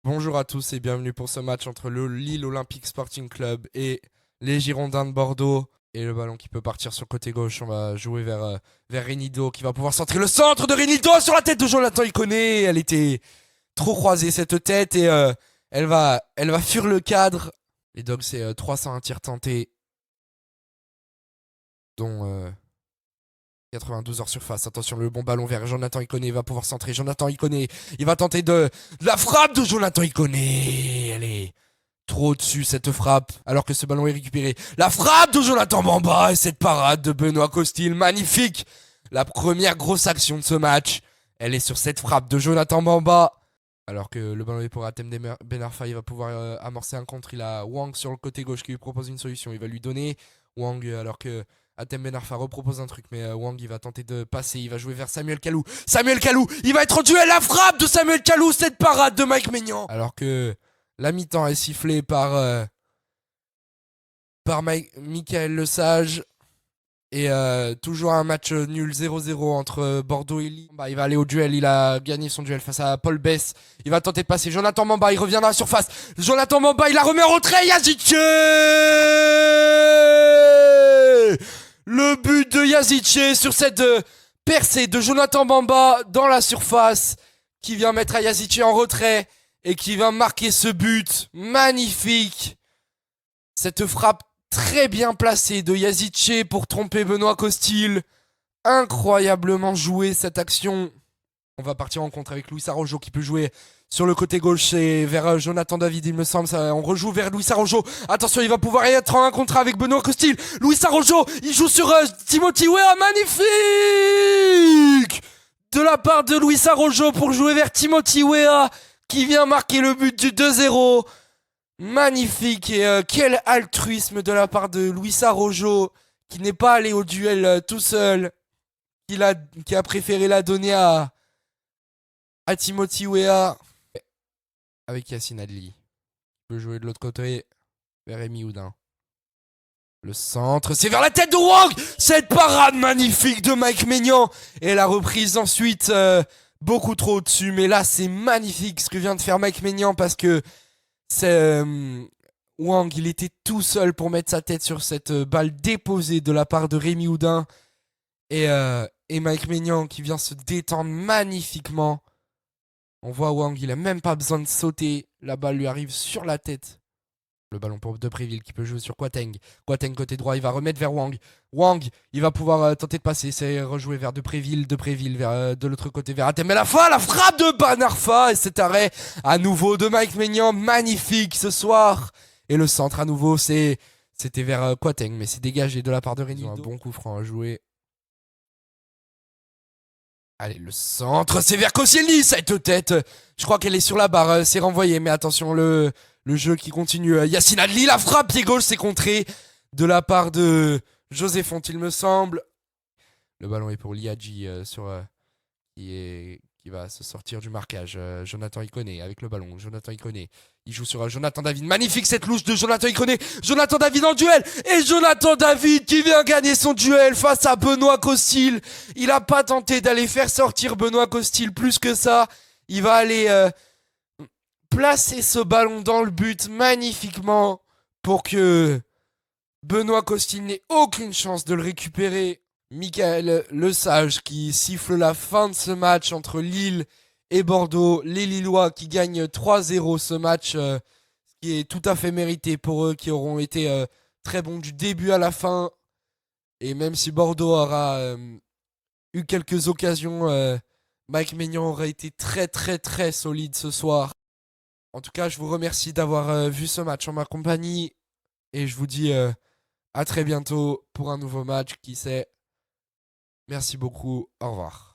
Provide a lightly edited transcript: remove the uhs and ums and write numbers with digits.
Bonjour à tous et bienvenue pour ce match entre le Lille Olympique Sporting Club et les Girondins de Bordeaux. Et le ballon qui peut partir sur le côté gauche, on va jouer vers Renido qui va pouvoir centrer le centre de Renido sur la tête de Jonathan Iconé. Elle était trop croisée cette tête et elle va fuir le cadre. Les Dogs c'est 301 tirs tentés, dont 92 hors surface. Attention, le bon ballon vers Jonathan Iconé, il va pouvoir centrer. Jonathan Iconé, il va tenter de la frappe de Jonathan Iconé. Elle est trop au-dessus cette frappe, alors que ce ballon est récupéré. La frappe de Jonathan Bamba et cette parade de Benoît Costil, magnifique. La première grosse action de ce match, elle est sur cette frappe de Jonathan Bamba. Alors que le ballon est pour Atem Ben Arfa, il va pouvoir amorcer un contre. Il a Wang sur le côté gauche qui lui propose une solution. Il va lui donner Wang alors que Atem Ben Arfa repropose un truc. Mais Wang il va tenter de passer. Il va jouer vers Samuel Kalou. Samuel Kalou, il va être en duel. La frappe de Samuel Kalou, cette parade de Mike Maignan. Alors que la mi-temps est sifflée par Michael Lesage. Et toujours un match nul 0-0 entre Bordeaux et Lille. Bah, il va aller au duel, il a gagné son duel face à Paul Bess. Il va tenter de passer. Jonathan Bamba, il revient dans la surface. Jonathan Bamba, il la remet en retrait. Yazice. Le but de Yazice sur cette percée de Jonathan Bamba dans la surface, qui vient mettre à Yazice en retrait et qui va marquer ce but magnifique. Cette frappe très bien placée de Yazice pour tromper Benoît Costil. Incroyablement joué cette action. On va partir en contre avec Luis Araujo qui peut jouer sur le côté gauche et vers Jonathan David, il me semble. On rejoue vers Luis Araujo. Attention, il va pouvoir être en un contre avec Benoît Costil. Luis Araujo, il joue sur Timothy Weah. Magnifique de la part de Luis Araujo pour jouer vers Timothy Weah qui vient marquer le but du 2-0. Magnifique et quel altruisme de la part de Luis Araujo qui n'est pas allé au duel tout seul, qui a préféré la donner à Timothy Weah avec Yacine Adli. Il peut jouer de l'autre côté vers Rémi Houdin. Le centre, c'est vers la tête de Wang. Cette parade magnifique de Mike Maignan et la reprise ensuite beaucoup trop au-dessus. Mais là c'est magnifique ce que vient de faire Mike Maignan parce que c'est Wang, il était tout seul pour mettre sa tête sur cette balle déposée de la part de Rémi Houdin. Et Mike Maignan qui vient se détendre magnifiquement. On voit Wang, il a même pas besoin de sauter. La balle lui arrive sur la tête. Le ballon pour Depréville qui peut jouer sur Kouateng. Kouateng côté droit, il va remettre vers Wang. Wang, il va pouvoir tenter de passer. C'est rejouer vers Depréville. Depréville vers, de l'autre côté vers Atem. Mais la frappe de Ben Arfa. Et cet arrêt à nouveau de Mike Maignan. Magnifique ce soir. Et le centre à nouveau, c'était vers Kouateng. Mais c'est dégagé de la part de Renido. Un bon coup franc à jouer. Allez, le centre, c'est vers Koscielny, cette tête. Je crois qu'elle est sur la barre, c'est renvoyé. Mais attention, le jeu qui continue. Yacine Adli, la frappe, pied gauche, c'est contré de la part de José Font, il me semble. Le ballon est pour Liadji qui va se sortir du marquage. Jonathan Iconé avec le ballon. Jonathan Iconé. Il joue sur Jonathan David. Magnifique cette louche de Jonathan Iconé. Jonathan David en duel. Et Jonathan David qui vient gagner son duel face à Benoît Costil. Il n'a pas tenté d'aller faire sortir Benoît Costil plus que ça. Il va aller placer ce ballon dans le but magnifiquement pour que Benoît Costil n'ait aucune chance de le récupérer. Michael Lesage qui siffle la fin de ce match entre Lille et Bordeaux. Les Lillois qui gagnent 3-0 ce match, ce qui est tout à fait mérité pour eux, qui auront été très bons du début à la fin. Et même si Bordeaux aura eu quelques occasions, Mike Maignan aura été très très très solide ce soir. En tout cas, je vous remercie d'avoir vu ce match en ma compagnie. Et je vous dis à très bientôt pour un nouveau match, qui sait. Merci beaucoup, au revoir.